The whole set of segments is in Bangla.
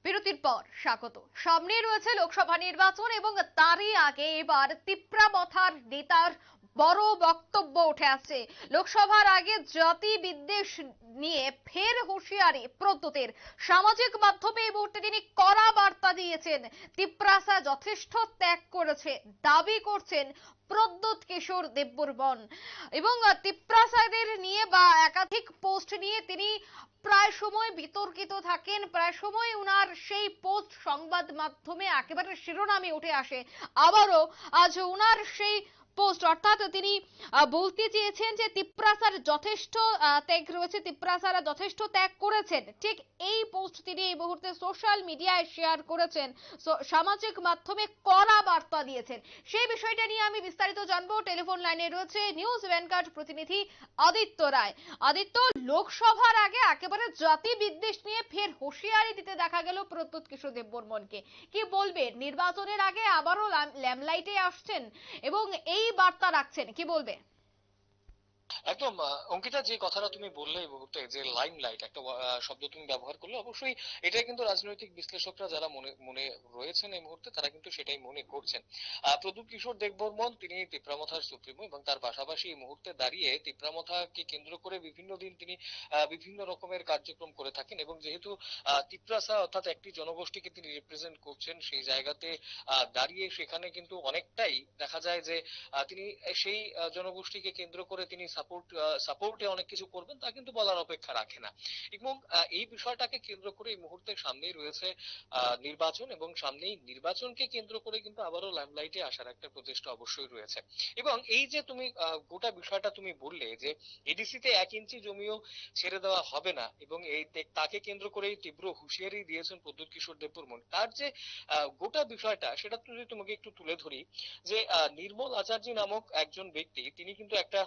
বিরতির পর স্বাগত। সামনে রয়েছে লোকসভা নির্বাচন এবং তারই আগে এবার তিপ্রামথার নেতার বড় বক্তব্য উঠে আসছে। লোকসভার আগে জাতি বিদ্বেষ নিয়ে ফের হুঁশিয়ারি প্রদ্যুতের। সামাজিক মাধ্যমে এই মুহূর্তে তিনি কড়া বার্তা দিয়েছেন। তিপ্রাসা যথেষ্ট ত্যাগ করেছে দাবি করছেন প্রদ্যুৎ কিশোর দেববর্মন এবং তিপ্রাসাদের নিয়ে বা একাধিক পোস্ট নিয়ে তিনি প্রায় সময় বিতর্কিত থাকেন। প্রায় সময় উনার সেই পোস্ট সংবাদ মাধ্যমে একেবারে শিরোনামে উঠে আসে। আবারও আজ উনার সেই পোস্ট অর্থাৎ তিনি বলতে চেয়েছেন যে তিপ্রাসার যথেষ্ট ত্যাগ রয়েছে, তিপ্রাসারা যথেষ্ট ত্যাগ করেছেন। ঠিক এই পোস্ট তিনি এই মুহূর্তে সোশ্যাল মিডিয়ায় শেয়ার করেছেন, সামাজিক মাধ্যমে কড়া বার্তা দিয়েছেন। সেই বিষয়টা নিয়ে আমি বিস্তারিত জানবো। টেলিফোন লাইনে রয়েছে নিউজ ভ্যানগার্ড প্রতিনিধি আদিত্য রায়। আদিত্য, লোকসভার আগে একেবারে জাতি বিদ্বেষ নিয়ে ফের হুঁশিয়ারি দিতে দেখা গেল প্রদ্যুৎ কিশোর দেববর্মনকে। কি বলবে? নির্বাচনের আগে আবারও ল্যামলাইটে আসছেন এবং এই বার্তা রাখছেন, কি বলবে? একদম অঙ্কিতা, যে কথাটা তুমি বললে এই মুহূর্তে, যে লাইমলাইট একটা শব্দ তুমি ব্যবহার করলে, অবশ্যই এটাই কিন্তু রাজনৈতিক বিশ্লেষকরা যারা মনে মনে রয়েছেন এই মুহূর্তে তারা কিন্তু সেটাই মনে করছেন। প্রদ্যুৎ কিশোর দেববর্মন তিনি তিপ্রামথার সুপ্রিমো এবং তার পাশাপাশি এই মুহূর্তে দাঁড়িয়ে তিপ্রামথাকে কেন্দ্র করে বিভিন্ন দিন তিনি বিভিন্ন রকমের কার্যক্রম করে থাকেন এবং যেহেতু তিপ্রাসা অর্থাৎ একটি জনগোষ্ঠীকে তিনি রিপ্রেজেন্ট করছেন, সেই জায়গাতে দাঁড়িয়ে সেখানে কিন্তু অনেকটাই দেখা যায় যে তিনি সেই জনগোষ্ঠীকে কেন্দ্র করে তিনি সাপোর্টে অনেক কিছু করবেন তা কিন্তু বলার অপেক্ষা রাখে না। এবং এই বিষয়টাকে কেন্দ্র করে এই মুহূর্তে সামনেই রয়েছে নির্বাচন এবং সামনেই নির্বাচনকে কেন্দ্র করে কিন্তু আবারও লাইমলাইটে আসার একটা প্রচেষ্টা অবশ্যই রয়েছে। এবং এই যে তুমি গোটা বিষয়টা তুমি বললে যে এডিসি তে 1 ইঞ্চি জমিও ছেড়ে দেওয়া হবে না এবং এই তাকে কেন্দ্র করেই তীব্র হুঁশিয়ারি দিয়েছেন প্রদ্যুৎ কিশোর দেববর্মন, তার যে গোটা বিষয়টা সেটা যদি তোমাকে একটু তুলে ধরি, যে নির্মল আচার্য নামক একজন ব্যক্তি তিনি কিন্তু একটা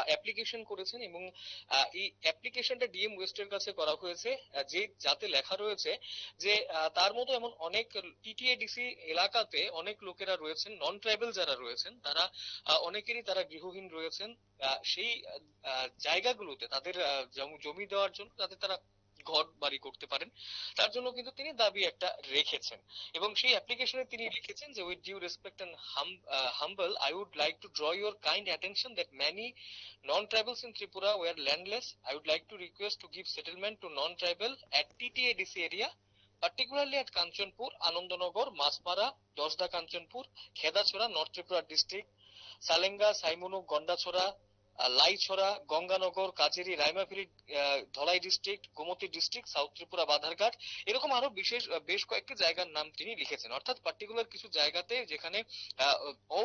অ্যাপ্লিকেশন করেছেন এবং এই অ্যাপ্লিকেশনটা ডিএম ওয়েস্টের কাছে করা হয়েছে, যে যাতে লেখা রয়েছে যে তার মতো এমন অনেক টিটিএডিসি এলাকাতে অনেক লোকেরা রয়েছেন, নন ট্রাইবাল যারা রয়েছেন তারা অনেকেরই তারা গৃহহীন রয়েছেন। সেই জায়গাগুলোতে তাদের জমি দেওয়ার জন্য যাতে তারা ঘর বাড়ি করতে পারেন, তার জন্য কিন্তু তিনি দাবি একটা রেখেছেন। এবং সেই অ্যাপ্লিকেশনে তিনি লিখেছেন যে with due respect and humble I would like to draw your kind attention that many non-tribals in Tripura were landless. I would like to request to give settlement to non-tribal at TTADC area, particularly at Kanchanpur, Anandanagar, Masmara, Dosda Kanchanpur, Khedachora, North Tripura district, Salenga, Saimunu, Gondachora, Laichhara, Ganganagar, Kacheri, Raimaphili, Dhalai district, Gomati district, south Tripura Badharghat, এরকম আরো বেশ কয়েকটি জায়গার নাম তিনি লিখেছেন। অর্থাৎ পার্টিকুলার কিছু জায়গাতে যেখানে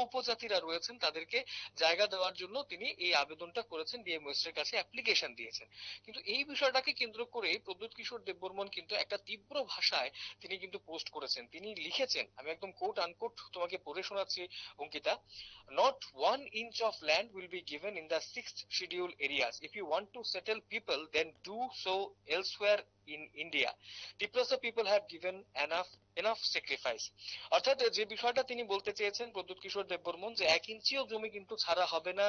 উপজাতিরা রয়েছেন তাদেরকে জায়গা দেওয়ার জন্য তিনি এই আবেদনটা করেছেন, ডিএম ওয়েস্টের কাছে অ্যাপ্লিকেশন দিয়েছেন। কিন্তু এই বিষয়টাকে কেন্দ্র করে প্রদ্যুৎ কিশোর দেববর্মন কিন্তু একটা তীব্র ভাষায় তিনি কিন্তু পোস্ট করেছেন। তিনি লিখেছেন, আমি একদম কোট আনকোট তোমাকে পড়ে শোনাচ্ছি Ankita, not 1 inch of land will be given in the 6th schedule areas. If you want to settle people, then do so elsewhere in India. Tiprasa people have given enough sacrifice. অর্থাৎ যে বিষয়টা তিনি বলতে চেয়েছেন প্রদ্যুৎ কিশোর দেববর্মন, যে 1 ইঞ্চিও জমি কিন্তু ছাড়া হবে না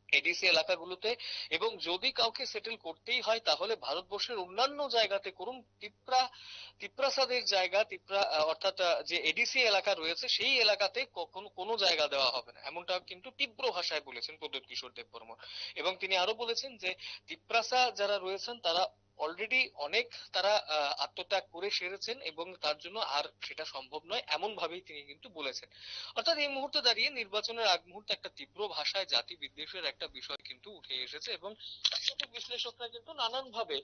এডিসি এলাকাগুলোতে, এবং যদি কাউকে সেটেল করতেই হয় তাহলে ভারতবর্ষের অন্যান্য জায়গাতে করুন। তিপ্রাসাদের জায়গা অর্থাৎ যে এডিসি এলাকা রয়েছে সেই এলাকাতে কখনো কোনো জায়গা দেওয়া হবে না, এমনটা কিন্তু তীব্র ভাষায় বলেছেন প্রদ্যুৎ কিশোর দেববর্মন। এবং তিনি আরো বলেছেন যে তিপ্রাসা যারা রয়েছেন তারা অলরেডি অনেক তারা আত্মত্যাগ করে সেরেছেন এবং তার জন্য আর সেটা সম্ভব নয়, এমন ভাবেই তিনি কিন্তু বলেছেন। অর্থাৎ এই মুহূর্তে দাঁড়িয়ে নির্বাচনের আগ মুহূর্তে একটা তীব্র ভাষায় জাতি বিদ্বেষের একটা বিষয় কিন্তু উঠে এসেছে এবং রাজনৈতিক বিশ্লেষকরা কিন্তু নানান ভাবে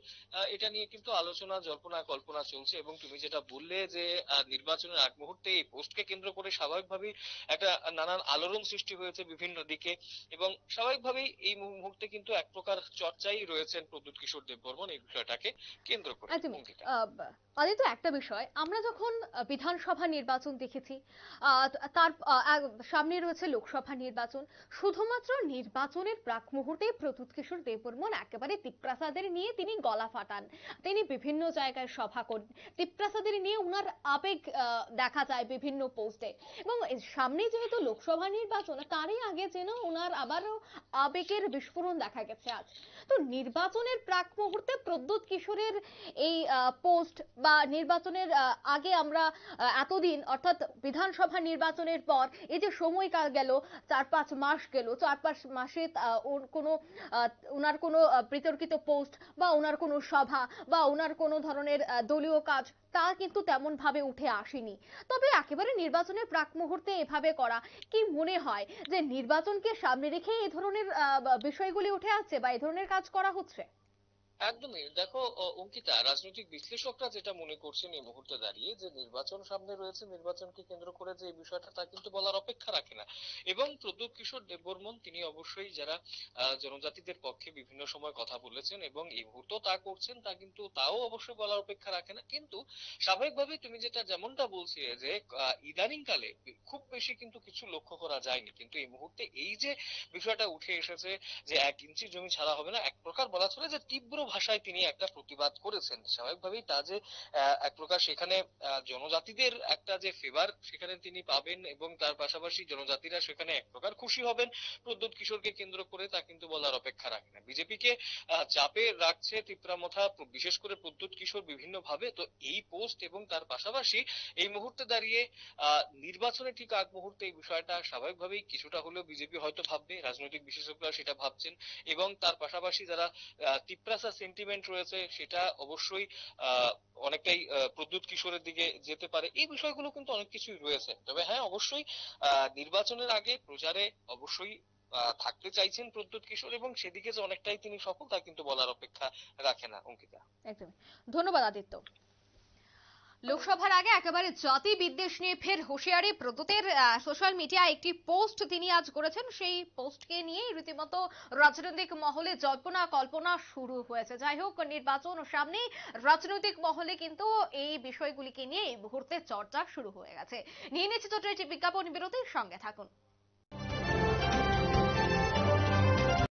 এটা নিয়ে কিন্তু আলোচনা জল্পনা কল্পনা চলছে। এবং তুমি যেটা বললে যে নির্বাচনের আগ মুহূর্তে এই পোস্টকে কেন্দ্র করে স্বাভাবিকভাবেই একটা নানান আলোড়ন সৃষ্টি হয়েছে বিভিন্ন দিকে, এবং স্বাভাবিকভাবেই এই মুহূর্তে কিন্তু এক প্রকার চর্চাই রয়েছেন প্রদ্যুৎ কিশোর দেববর্মন এই বিষয়টাকে কেন্দ্র করে। আদিত্য, একটা বিষয়, আমরা যখন বিধানসভা নির্বাচন দেখেছি, তার সামনে রয়েছে লোকসভা নির্বাচন, শুধুমাত্র নির্বাচনের প্রাক মুহূর্তে প্রদ্যুৎ কিশোর দেববর্মন একেবারে তিপ্রাসাদের নিয়ে তিনি গলা ফাটান, তিনি বিভিন্ন জায়গায় সভা করেন, তিপ্রাসাদের নিয়ে উনার আবেগ দেখা যায় বিভিন্ন পোস্টে। এবং সামনে যেহেতু লোকসভা নির্বাচন, তারই আগে যেন উনার আবারও আবেগের বিস্ফোরণ দেখা গেছে আজ। তো নির্বাচনের প্রাক মুহূর্তে প্রদ্যুৎ প্রদ্যোৎ কিশোরের এই পোস্ট বা নির্বাচনের আগে আমরা এতদিন অর্থাৎ বিধানসভা নির্বাচনের পর এই যে সময়কাল গেল, 4-5 মাস গেল, 4-5 মাসে ওর কোনো ওনার কোনো বিতর্কিত পোস্ট বা ওনার কোনো সভা বা ওনার কোনো ধরনের দলীয় কাজ তা কিন্তু তেমন ভাবে উঠে আসেনি। তবে একেবারে নির্বাচনের প্রাক মুহূর্তে এভাবে করা, কি মনে হয় যে নির্বাচনকে সামনে রেখে এই ধরনের বিষয়গুলি উঠে আসছে বা এই ধরনের কাজ করা হচ্ছে? একদমই দেখো অঙ্কিতা, রাজনৈতিক বিশ্লেষকরা যেটা মনে করছেন এই মুহূর্তে দাঁড়িয়ে যে নির্বাচন সামনে রয়েছে, নির্বাচনকে কেন্দ্র করে যে এই বিষয়টা তা কিন্তু বলার অপেক্ষা রাখে না। এবং প্রদ্যোৎ কিশোর দেববর্মন তিনি অবশ্যই যারা জনজাতিদের পক্ষে বিভিন্ন সময় কথা বলেছেন এবং এই মুহূর্তেও তা করছেন, তা কিন্তু তাও অবশ্যই বলার অপেক্ষা রাখে না। কিন্তু স্বাভাবিকভাবেই তুমি যেটা যেমনটা বলছিলে যে ইদানিং কালে খুব বেশি কিন্তু কিছু লক্ষ্য করা যায়নি, কিন্তু এই মুহূর্তে এই যে বিষয়টা উঠে এসেছে যে 1 ইঞ্চি জমি ছাড়া হবে না, এক প্রকার বলা চলে যে তীব্র ভাষায় তিনি একটা প্রতিবাদ করেছেন। স্বাভাবিকভাবেই তা যে এক প্রকার সেখানে জনজাতিদের একটা যে ফেভার সেখানে তিনি পাবেন এবং তার পাশাপাশি জনজাতিরা সেখানে এক প্রকার খুশি হবেন প্রদ্যোৎ কিশোরকে কেন্দ্র করে, তা কিন্তু বলার অপেক্ষা রাখে না। বিজেপিকে চাপে রাখছে তিপ্রামথা, বিশেষ করে প্রদ্যোৎ কিশোর বিভিন্ন ভাবে। তো এই পোস্ট এবং তার পাশাপাশি এই মুহূর্তে দাঁড়িয়ে নির্বাচনে ঠিক আগ মুহূর্তে এই বিষয়টা স্বাভাবিকভাবেই কিছুটা হলেও বিজেপি হয়তো ভাববে, রাজনৈতিক বিশেষজ্ঞরা সেটা ভাবছেন। এবং তার পাশাপাশি যারা তিপ্রাসা সেন্টিমেন্ট রয়েছে সেটা অবশ্যই আহ, অনেকটাই প্রদ্যোৎ কিশোরের দিকে যেতে পারে। এই বিষয়গুলো কিন্তু অনেক কিছুই রয়েছে। তবে হ্যাঁ, অবশ্যই নির্বাচনের আগে প্রচারে অবশ্যই থাকতে চাইছেন প্রদ্যোৎ কিশোর এবং সেদিকে যে অনেকটাই তিনি সফল তা কিন্তু বলার অপেক্ষা রাখে না অঙ্কিতা। একদমই। ধন্যবাদ আদিত্য। লোকসভার আগে একেবারে জাতি বিদ্বেষ নিয়ে ফের হুঁশিয়ারি প্রদ্যোতের। সোশ্যাল মিডিয়ায় একটি পোস্ট তিনি আজ করেছেন, সেই পোস্টকে নিয়ে রীতিমতো রাজনৈতিক মহলে জল্পনা কল্পনা শুরু হয়েছে। যাই হোক, নির্বাচন সামনে, রাজনৈতিক মহলে কিন্তু এই বিষয়গুলিকে নিয়ে এই মুহূর্তে চর্চা শুরু হয়ে গেছে। নিয়ে নিচ্ছে ছোট্ট একটি বিজ্ঞাপন বিরতির, সঙ্গে থাকুন।